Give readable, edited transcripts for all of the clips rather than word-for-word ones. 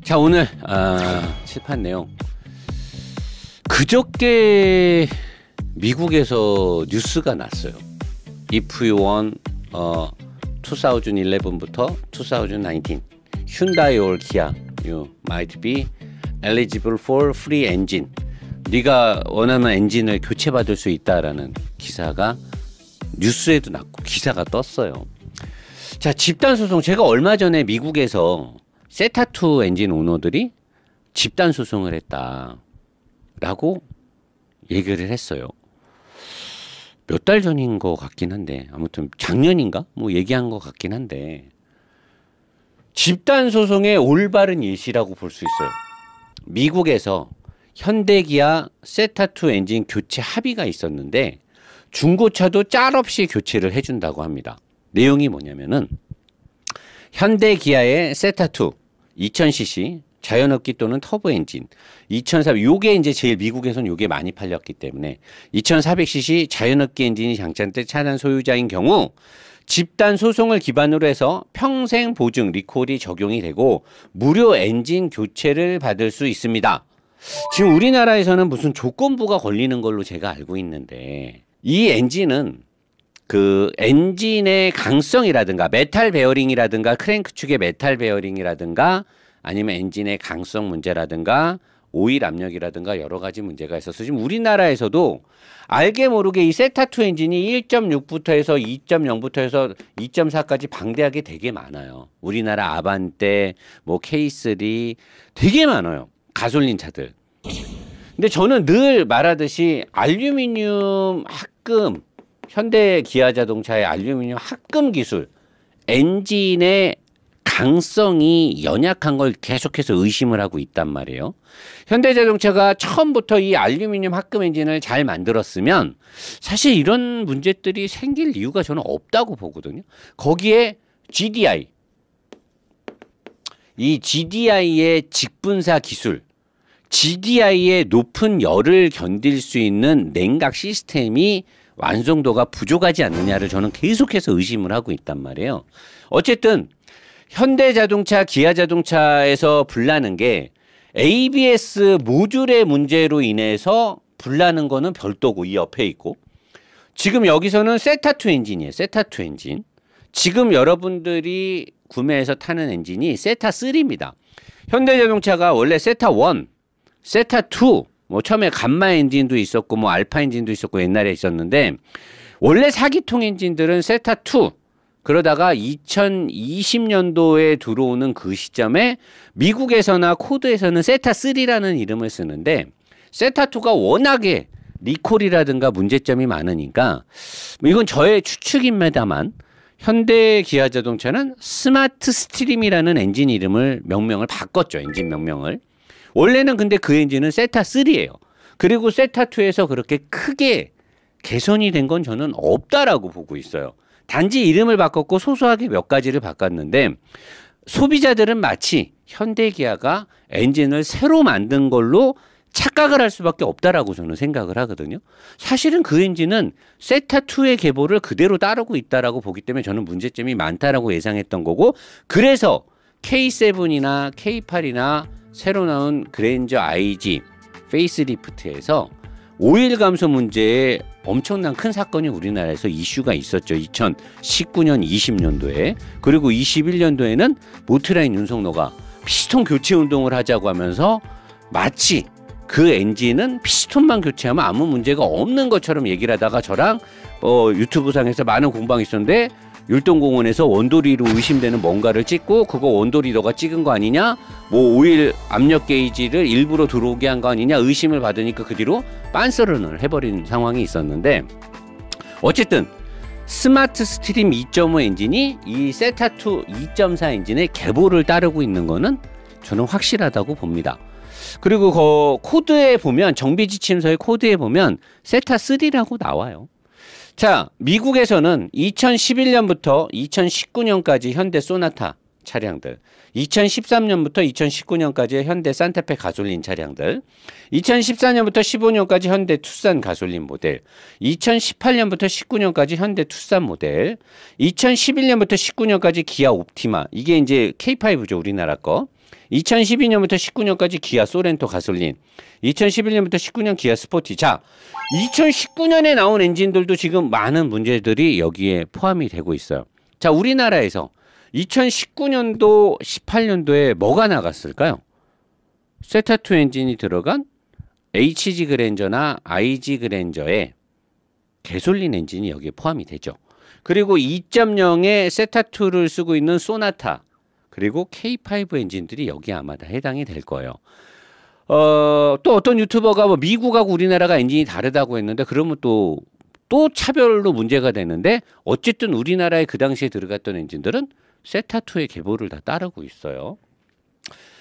자, 오늘 칠판 내용. 그저께 미국에서 뉴스가 났어요. If you want 2011부터 2019 Hyundai or Kia, you might be eligible for free engine. 네가 원하는 엔진을 교체받을 수 있다라는 기사가 뉴스에도 났고 기사가 떴어요. 자, 집단 소송. 제가 얼마 전에 미국에서 세타2 엔진 오너들이 집단 소송을 했다라고 얘기를 했어요. 몇 달 전인 것 같긴 한데, 아무튼 작년인가? 뭐 얘기한 것 같긴 한데, 집단 소송의 올바른 예시라고 볼 수 있어요. 미국에서 현대기아 세타2 엔진 교체 합의가 있었는데 중고차도 짤 없이 교체를 해준다고 합니다. 내용이 뭐냐면은 현대기아의 세타2 2000cc 자연흡기 또는 터보 엔진 2400, 요게 이제 제일 미국에서는 요게 많이 팔렸기 때문에 2400cc 자연흡기 엔진이 장착된 차량 소유자인 경우 집단 소송을 기반으로 해서 평생 보증 리콜이 적용이 되고 무료 엔진 교체를 받을 수 있습니다. 지금 우리나라에서는 무슨 조건부가 걸리는 걸로 제가 알고 있는데, 이 엔진은 그 엔진의 강성이라든가 메탈 베어링이라든가 크랭크 축의 메탈 베어링이라든가 아니면 엔진의 강성 문제라든가 오일 압력이라든가 여러 가지 문제가 있어서 지금 우리나라에서도 알게 모르게 이 세타2 엔진이 1.6부터 해서 2.0부터 해서 2.4까지 방대하게 되게 많아요. 우리나라 아반떼, 뭐 K3 되게 많아요. 가솔린 차들. 근데 저는 늘 말하듯이 알루미늄 합금, 현대 기아 자동차의 알루미늄 합금 기술, 엔진의 강성이 연약한 걸 계속해서 의심을 하고 있단 말이에요. 현대자동차가 처음부터 이 알루미늄 합금 엔진을 잘 만들었으면 사실 이런 문제들이 생길 이유가 저는 없다고 보거든요. 거기에 GDI, 이 GDI의 직분사 기술, GDI의 높은 열을 견딜 수 있는 냉각 시스템이 완성도가 부족하지 않느냐를 저는 계속해서 의심을 하고 있단 말이에요. 어쨌든 현대자동차, 기아자동차에서 불나는 게 ABS 모듈의 문제로 인해서 불나는 거는 별도고 이 옆에 있고, 지금 여기서는 세타2 엔진이에요. 세타2 엔진. 지금 여러분들이 구매해서 타는 엔진이 세타3입니다. 현대자동차가 원래 세타1, 세타2, 뭐 처음에 감마 엔진도 있었고 뭐 알파 엔진도 있었고 옛날에 있었는데, 원래 4기통 엔진들은 세타2, 그러다가 2020년도에 들어오는 그 시점에 미국에서나 코드에서는 세타3라는 이름을 쓰는데, 세타2가 워낙에 리콜이라든가 문제점이 많으니까 이건 저의 추측입니다만 현대 기아 자동차는 스마트 스트림이라는 엔진 이름을 명명을 바꿨죠. 엔진 명명을. 원래는 근데 그 엔진은 세타3예요. 그리고 세타2에서 그렇게 크게 개선이 된 건 저는 없다라고 보고 있어요. 단지 이름을 바꿨고 소소하게 몇 가지를 바꿨는데, 소비자들은 마치 현대기아가 엔진을 새로 만든 걸로 착각을 할 수밖에 없다라고 저는 생각을 하거든요. 사실은 그 엔진은 세타2의 계보를 그대로 따르고 있다라고 보기 때문에 저는 문제점이 많다라고 예상했던 거고, 그래서 K7이나 K8이나 새로 나온 그랜저 IG 페이스리프트에서 오일 감소 문제에 엄청난 큰 사건이 우리나라에서 이슈가 있었죠. 2019년 20년도에. 그리고 21년도에는 모트라인 윤석노가 피스톤 교체 운동을 하자고 하면서 마치 그 엔진은 피스톤만 교체하면 아무 문제가 없는 것처럼 얘기를 하다가 저랑 유튜브상에서 많은 공방이 있었는데, 율동공원에서 원도리로 의심되는 뭔가를 찍고 그거 원도리 너가 찍은 거 아니냐, 뭐 오일 압력 게이지를 일부러 들어오게 한 거 아니냐 의심을 받으니까 그 뒤로 빤스런을 해버린 상황이 있었는데, 어쨌든 스마트 스트림 2.5 엔진이 이 세타2 2.4 엔진의 계보를 따르고 있는 거는 저는 확실하다고 봅니다. 그리고 그 코드에 보면, 정비 지침서의 코드에 보면 세타3라고 나와요. 자, 미국에서는 2011년부터 2019년까지 현대 소나타 차량들. 2013년부터 2019년까지의 현대 산타페 가솔린 차량들. 2014년부터 15년까지 현대 투싼 가솔린 모델. 2018년부터 19년까지 현대 투싼 모델. 2011년부터 19년까지 기아 옵티마. 이게 이제 K5죠, 우리나라 거. 2012년부터 19년까지 기아 소렌토 가솔린. 2011년부터 19년 기아 스포티. 자, 2019년에 나온 엔진들도 지금 많은 문제들이 여기에 포함이 되고 있어요. 자, 우리나라에서 2019년도, 18년도에 뭐가 나갔을까요? 세타2 엔진이 들어간 HG 그랜저나 IG 그랜저의 개솔린 엔진이 여기에 포함이 되죠. 그리고 2.0의 세타2를 쓰고 있는 소나타, 그리고 K5 엔진들이 여기에 아마 다 해당이 될 거예요. 또 어떤 유튜버가 뭐 미국하고 우리나라가 엔진이 다르다고 했는데, 그러면 또 차별로 문제가 되는데, 어쨌든 우리나라에 그 당시에 들어갔던 엔진들은 세타2의 계보를 다 따르고 있어요.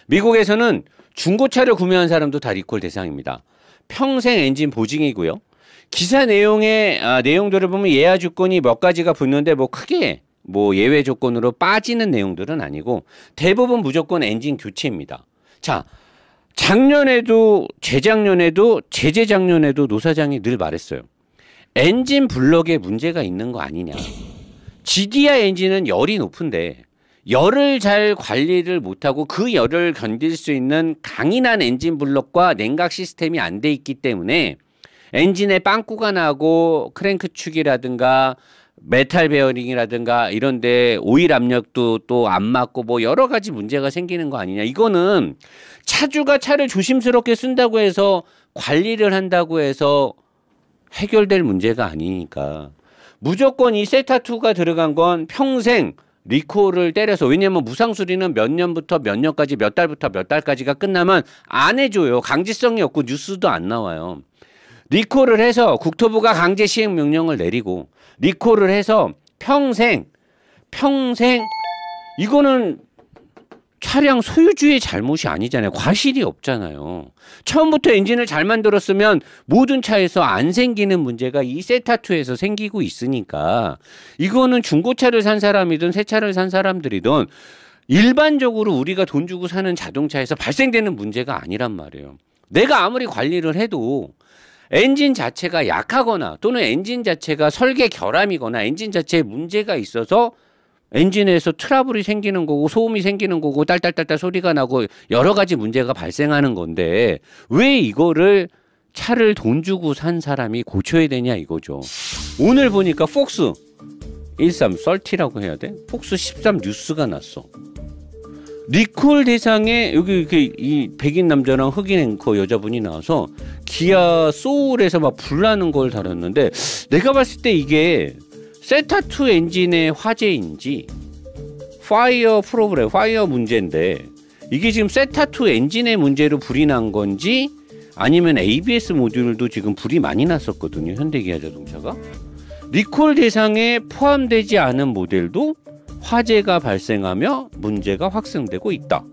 미국에서는 중고차를 구매한 사람도 다 리콜 대상입니다. 평생 엔진 보증이고요. 기사 내용들을 보면 예외 조건이 몇 가지가 붙는데 뭐 크게 뭐 예외 조건으로 빠지는 내용들은 아니고 대부분 무조건 엔진 교체입니다. 자, 작년에도 재작년에도 재재작년에도 노사장이 늘 말했어요. 엔진 블럭에 문제가 있는 거 아니냐. GDI 엔진은 열이 높은데 열을 잘 관리를 못하고 그 열을 견딜 수 있는 강인한 엔진 블럭과 냉각 시스템이 안 돼 있기 때문에 엔진에 빵꾸가 나고 크랭크축이라든가 메탈 베어링이라든가 이런데 오일 압력도 또 안 맞고 뭐 여러 가지 문제가 생기는 거 아니냐. 이거는 차주가 차를 조심스럽게 쓴다고 해서 관리를 한다고 해서 해결될 문제가 아니니까 무조건 이 세타2가 들어간 건 평생 리콜을 때려서, 왜냐면 무상수리는 몇 년부터 몇 년까지, 몇 달부터 몇 달까지가 끝나면 안 해줘요. 강제성이 없고 뉴스도 안 나와요. 리콜을 해서 국토부가 강제 시행 명령을 내리고 리콜을 해서 평생 이거는 차량 소유주의 잘못이 아니잖아요. 과실이 없잖아요. 처음부터 엔진을 잘 만들었으면 모든 차에서 안 생기는 문제가 이 세타2에서 생기고 있으니까 이거는 중고차를 산 사람이든 새 차를 산 사람들이든 일반적으로 우리가 돈 주고 사는 자동차에서 발생되는 문제가 아니란 말이에요. 내가 아무리 관리를 해도 엔진 자체가 약하거나 또는 엔진 자체가 설계 결함이거나 엔진 자체에 문제가 있어서 엔진에서 트러블이 생기는 거고 소음이 생기는 거고 딸딸딸딸 소리가 나고 여러 가지 문제가 발생하는 건데 왜 이거를 차를 돈 주고 산 사람이 고쳐야 되냐 이거죠. 오늘 보니까 폭스 13 썰티라고 해야 돼? 폭스 13 뉴스가 났어. 리콜 대상에 여기 이 백인 남자랑 흑인 앵커 여자분이 나와서 기아 소울에서 막 불나는 걸 다뤘는데 내가 봤을 때 이게 세타2 엔진의 화재인지 파이어 프로그램, 파이어 문제인데 이게 지금 세타2 엔진의 문제로 불이 난 건지 아니면 ABS 모듈도 지금 불이 많이 났었거든요. 현대기아 자동차가. 리콜 대상에 포함되지 않은 모델도 화재가 발생하며 문제가 확산되고 있다.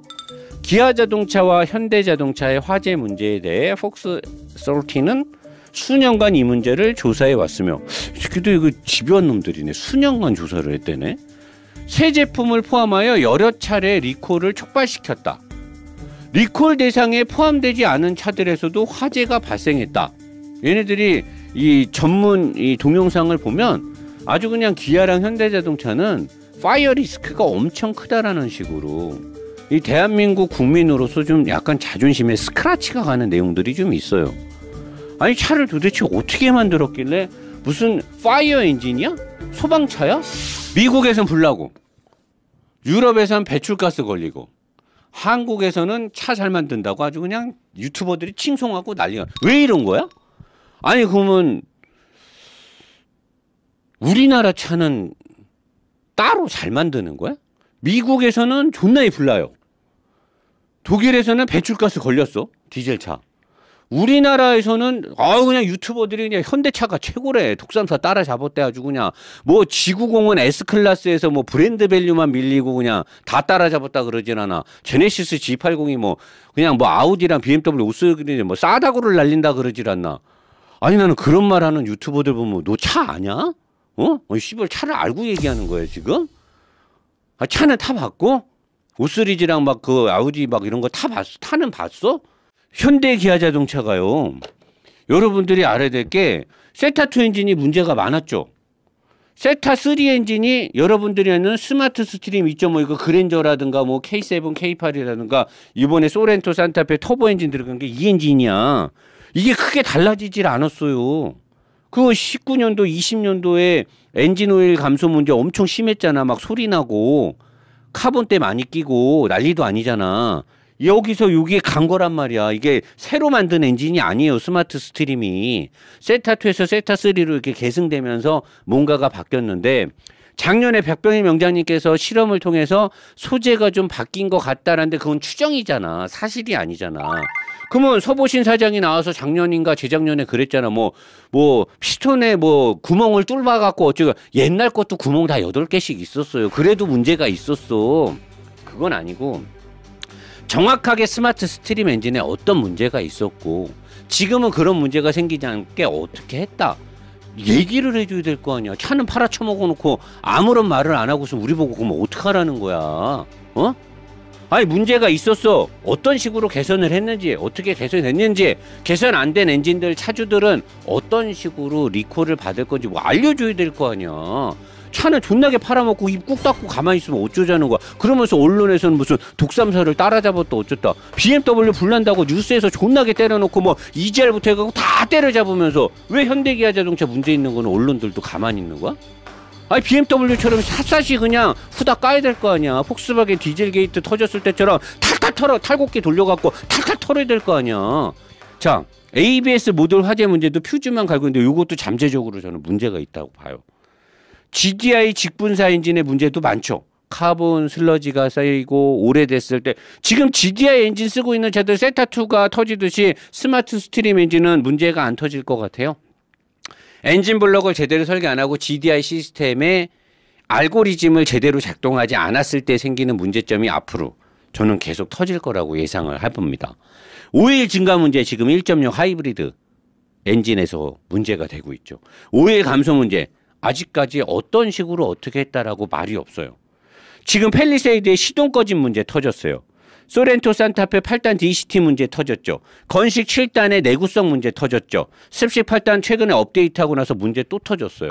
기아 자동차와 현대 자동차의 화재 문제에 대해 폭스 13는 수년간 이 문제를 조사해 왔으며, 그래도 이거 집요한 놈들이네. 수년간 조사를 했대네. 새 제품을 포함하여 여러 차례 리콜을 촉발시켰다. 리콜 대상에 포함되지 않은 차들에서도 화재가 발생했다. 얘네들이 이 전문 이 동영상을 보면 아주 그냥 기아랑 현대자동차는 파이어 리스크가 엄청 크다라는 식으로 이 대한민국 국민으로서 좀 약간 자존심에 스크라치가 가는 내용들이 좀 있어요. 아니 차를 도대체 어떻게 만들었길래 무슨 파이어 엔진이야? 소방차야? 미국에선 불나고 유럽에선 배출가스 걸리고 한국에서는 차 잘 만든다고 아주 그냥 유튜버들이 칭송하고 난리가. 왜 이런 거야? 아니 그러면 우리나라 차는 따로 잘 만드는 거야? 미국에서는 존나게 불나요. 독일에서는 배출가스 걸렸어. 디젤차. 우리나라에서는 그냥 유튜버들이 그냥 현대차가 최고래. 독삼사 따라잡았대 아주 그냥 뭐 지구공은 S클래스에서 뭐 브랜드 밸류만 밀리고 그냥 다 따라잡았다 그러진 않아. 제네시스 G80이 뭐 그냥 뭐 아우디랑 BMW 오스그린이 뭐 싸다구를 날린다 그러질 않나. 아니 나는 그런 말 하는 유튜버들 보면 너 차 아냐? 씨발 차를 알고 얘기하는 거야 지금? 차는 타봤고? 오스리지랑 막 그 아우디 막 이런 거 다 봤어? 타는 봤어? 현대 기아 자동차가요. 여러분들이 알아야 될 게 세타2 엔진이 문제가 많았죠. 세타3 엔진이 여러분들이 아는 스마트 스트림 2.5 이거 그랜저라든가 뭐 K7, K8이라든가 이번에 소렌토 산타페 터보 엔진 들어간 게 이 엔진이야. 이게 크게 달라지질 않았어요. 그 19년도, 20년도에 엔진 오일 감소 문제 엄청 심했잖아. 막 소리 나고 카본대 많이 끼고 난리도 아니잖아. 여기서 여기에 간 거란 말이야. 이게 새로 만든 엔진이 아니에요. 스마트 스트림이. 세타2에서 세타3로 이렇게 계승되면서 뭔가가 바뀌었는데 작년에 백병희 명장님께서 실험을 통해서 소재가 좀 바뀐 것 같다라는데 그건 추정이잖아. 사실이 아니잖아. 그러면 서보신 사장이 나와서 작년인가 재작년에 그랬잖아. 뭐 피스톤에 뭐 구멍을 뚫어갖고 어쩌고 옛날 것도 구멍 다 8개씩 있었어요. 그래도 문제가 있었어. 그건 아니고 정확하게 스마트 스트림 엔진에 어떤 문제가 있었고 지금은 그런 문제가 생기지 않게 어떻게 했다. 얘기를 해줘야 될 거 아니야. 차는 팔아쳐먹어 놓고 아무런 말을 안 하고서 우리 보고 그러면 어떡하라는 거야. 어? 아니 문제가 있었어. 어떤 식으로 개선을 했는지 어떻게 개선했는지 개선 안 된 엔진들 차주들은 어떤 식으로 리콜을 받을 건지 뭐 알려줘야 될 거 아니야. 차는 존나게 팔아먹고 입 꾹 닫고 가만히 있으면 어쩌자는 거야. 그러면서 언론에서는 무슨 독삼사를 따라잡았다 어쩌다. BMW 불난다고 뉴스에서 존나게 때려놓고 뭐 EGR부터 해가지고 다 때려잡으면서 왜 현대기아 자동차 문제 있는 거는 언론들도 가만히 있는 거야? 아니 BMW처럼 샅샅이 그냥 후딱 까야 될 거 아니야. 폭스바겐 디젤 게이트 터졌을 때처럼 탈탈 털어 탈곡기 돌려갖고 탈탈 털어야 될 거 아니야. 자 ABS 모듈 화재 문제도 퓨즈만 갈고 있는데 이것도 잠재적으로 저는 문제가 있다고 봐요. GDI 직분사 엔진의 문제도 많죠. 카본 슬러지가 쌓이고 오래됐을 때 지금 GDI 엔진 쓰고 있는 차들 세타2가 터지듯이 스마트 스트림 엔진은 문제가 안 터질 것 같아요. 엔진 블럭을 제대로 설계 안 하고 GDI 시스템의 알고리즘을 제대로 작동하지 않았을 때 생기는 문제점이 앞으로 저는 계속 터질 거라고 예상을 해봅니다. 오일 증가 문제 지금 1.0 하이브리드 엔진에서 문제가 되고 있죠. 오일 감소 문제 아직까지 어떤 식으로 어떻게 했다라고 말이 없어요. 지금 팰리세이드의 시동 꺼진 문제 터졌어요. 소렌토 산타페 8단 DCT 문제 터졌죠. 건식 7단의 내구성 문제 터졌죠. 습식 8단 최근에 업데이트하고 나서 문제 또 터졌어요.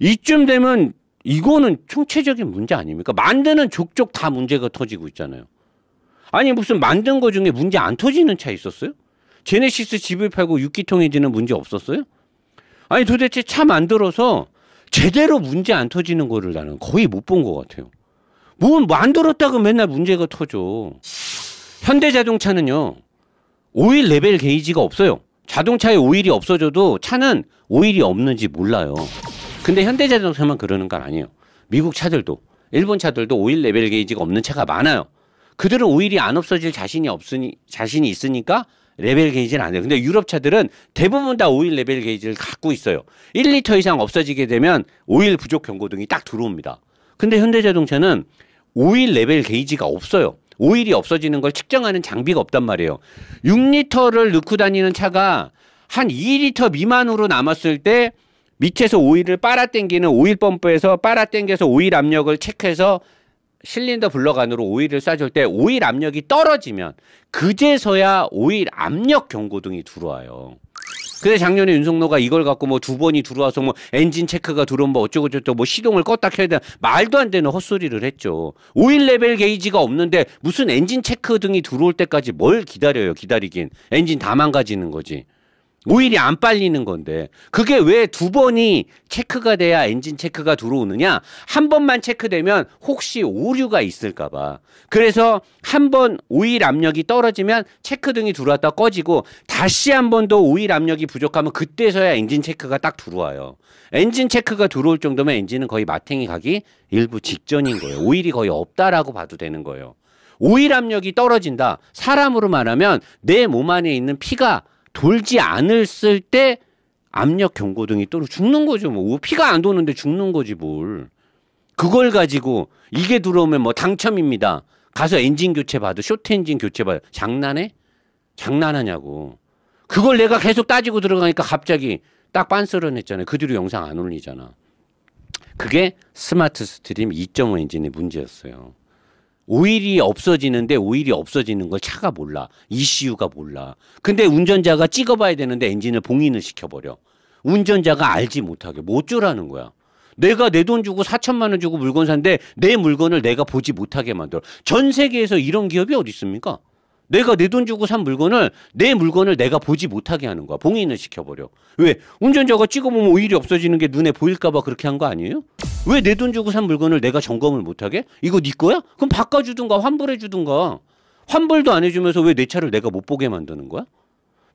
이쯤 되면 이거는 총체적인 문제 아닙니까? 만드는 족족 다 문제가 터지고 있잖아요. 아니 무슨 만든 거 중에 문제 안 터지는 차 있었어요? 제네시스 GV80 6기통 엔진은 문제 없었어요? 아니 도대체 차 만들어서 제대로 문제 안 터지는 거를 나는 거의 못 본 것 같아요. 뭐 만들었다고 맨날 문제가 터져. 현대자동차는요. 오일 레벨 게이지가 없어요. 자동차에 오일이 없어져도 차는 오일이 없는지 몰라요. 근데 현대자동차만 그러는 건 아니에요. 미국 차들도 일본 차들도 오일 레벨 게이지가 없는 차가 많아요. 그들은 오일이 안 없어질 자신이 있으니까 레벨 게이지는 안 돼요. 근데 유럽 차들은 대부분 다 오일 레벨 게이지를 갖고 있어요. 1리터 이상 없어지게 되면 오일 부족 경고등이 딱 들어옵니다. 근데 현대자동차는 오일 레벨 게이지가 없어요. 오일이 없어지는 걸 측정하는 장비가 없단 말이에요. 6리터를 넣고 다니는 차가 한 2리터 미만으로 남았을 때 밑에서 오일을 빨아당기는 오일 펌프에서 빨아당겨서 오일 압력을 체크해서 실린더 블럭 안으로 오일을 쏴줄 때 오일 압력이 떨어지면 그제서야 오일 압력 경고등이 들어와요. 근데 작년에 윤석노가 이걸 갖고 뭐 2번이 들어와서 뭐 엔진 체크가 들어오면 뭐 어쩌고저쩌고 뭐 시동을 껐다 켜야 되나 말도 안 되는 헛소리를 했죠. 오일 레벨 게이지가 없는데 무슨 엔진 체크 등이 들어올 때까지 뭘 기다려요. 기다리긴. 엔진 다 망가지는 거지. 오일이 안 빨리는 건데 그게 왜 2번이 체크가 돼야 엔진 체크가 들어오느냐. 한 번만 체크되면 혹시 오류가 있을까 봐. 그래서 한 번 오일 압력이 떨어지면 체크등이 들어왔다 꺼지고 다시 한 번 더 오일 압력이 부족하면 그때서야 엔진 체크가 딱 들어와요. 엔진 체크가 들어올 정도면 엔진은 거의 마탱이 가기 일부 직전인 거예요. 오일이 거의 없다라고 봐도 되는 거예요. 오일 압력이 떨어진다. 사람으로 말하면 내 몸 안에 있는 피가 돌지 않았을 때 압력 경고등이 또 죽는 거죠. 뭐 피가 안 도는데 죽는 거지 뭘. 그걸 가지고 이게 들어오면 뭐 당첨입니다. 가서 엔진 교체 받아. 쇼트 엔진 교체 받아. 장난해? 장난하냐고. 그걸 내가 계속 따지고 들어가니까 갑자기 딱 빤스런했잖아요. 그 뒤로 영상 안 올리잖아. 그게 스마트 스트림 2.5 엔진의 문제였어요. 오일이 없어지는데 오일이 없어지는 걸 차가 몰라. ECU가 몰라. 근데 운전자가 찍어봐야 되는데 엔진을 봉인을 시켜버려. 운전자가 알지 못하게. 뭐 어쩌라는 거야. 내가 내 돈 주고 4천만 원 주고 물건 산데 내 물건을 내가 보지 못하게 만들어. 전 세계에서 이런 기업이 어디 있습니까? 내가 내 돈 주고 산 물건을 내 물건을 내가 보지 못하게 하는 거야. 봉인을 시켜버려. 왜? 운전자가 찍어보면 오일이 없어지는 게 눈에 보일까 봐 그렇게 한 거 아니에요? 왜 내 돈 주고 산 물건을 내가 점검을 못하게? 이거 네 거야? 그럼 바꿔주든가 환불해주든가. 환불도 안 해주면서 왜 내 차를 내가 못 보게 만드는 거야?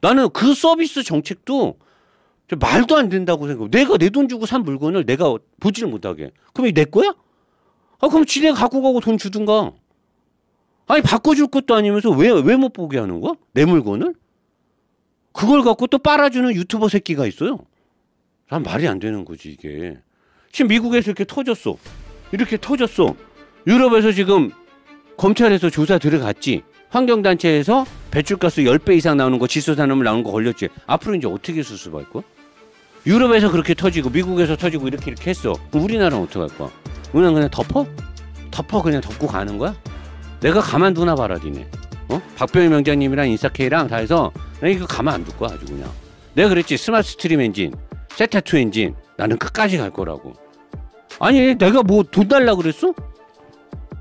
나는 그 서비스 정책도 말도 안 된다고 생각해. 내가 내 돈 주고 산 물건을 내가 보지를 못하게. 그럼 이게 내 거야? 아, 그럼 지네 갖고 가고 돈 주든가. 아니, 바꿔줄 것도 아니면서 왜 못 보게 하는 거야? 내 물건을? 그걸 갖고 또 빨아주는 유튜버 새끼가 있어요. 난 말이 안 되는 거지, 이게. 지금 미국에서 이렇게 터졌어. 이렇게 터졌어. 유럽에서 지금 검찰에서 조사 들어갔지. 환경단체에서 배출가스 10배 이상 나오는 거, 질소산업물 나오는 거 걸렸지. 앞으로 이제 어떻게 수습할 거야? 유럽에서 그렇게 터지고 미국에서 터지고 이렇게 했어. 그럼 우리나라는 어떡할 거야? 우리나라는 그냥 덮어? 그냥 덮고 가는 거야? 내가 가만두나 봐라, 니네. 박병희 명장님이랑 인싸케이랑 다 해서 나 이거 가만 안 둘 거야, 아주 그냥. 내가 그랬지. 스마트 스트림 엔진, 세타2 엔진 나는 끝까지 갈 거라고. 아니, 내가 뭐 돈 달라 그랬어?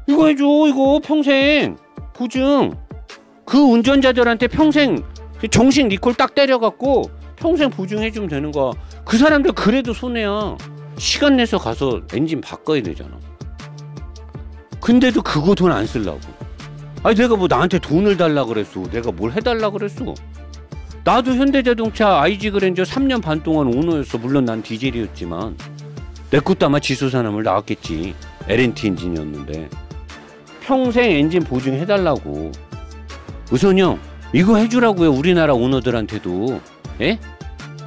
이거 해줘. 이거 평생 보증. 그 운전자들한테 평생 정식 리콜 딱 때려갖고 평생 보증해주면 되는 거야. 그 사람들 그래도 손해야. 시간 내서 가서 엔진 바꿔야 되잖아. 근데도 그거 돈 안 쓰려고. 아니, 내가 뭐 나한테 돈을 달라 그랬어. 내가 뭘 해달라 그랬어. 나도 현대자동차 IG 그랜저 3년 반 동안 오너였어. 물론 난 디젤이었지만 내 것도 아마 지소산업물 나왔겠지. LNT 엔진이었는데. 평생 엔진 보증해달라고. 우선형 이거 해주라고요. 우리나라 오너들한테도. 예?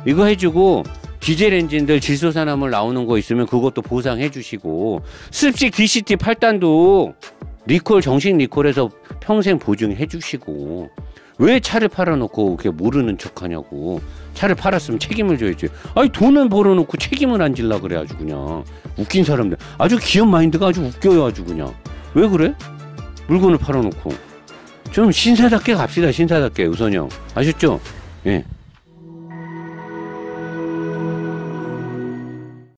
이거 해주고 디젤 엔진들 질소산업물 나오는 거 있으면 그것도 보상해 주시고, 습식 DCT 8단도 리콜 정식 리콜해서 평생 보증해 주시고. 왜 차를 팔아놓고 그렇게 모르는 척하냐고. 차를 팔았으면 책임을 져야지. 아니, 돈을 벌어놓고 책임을 안 질라 그래. 아주 그냥 웃긴 사람들. 아주 기업 마인드가 아주 웃겨요. 아주 그냥. 왜 그래? 물건을 팔아놓고. 좀 신사답게 갑시다. 신사답게. 우선형 아셨죠? 예.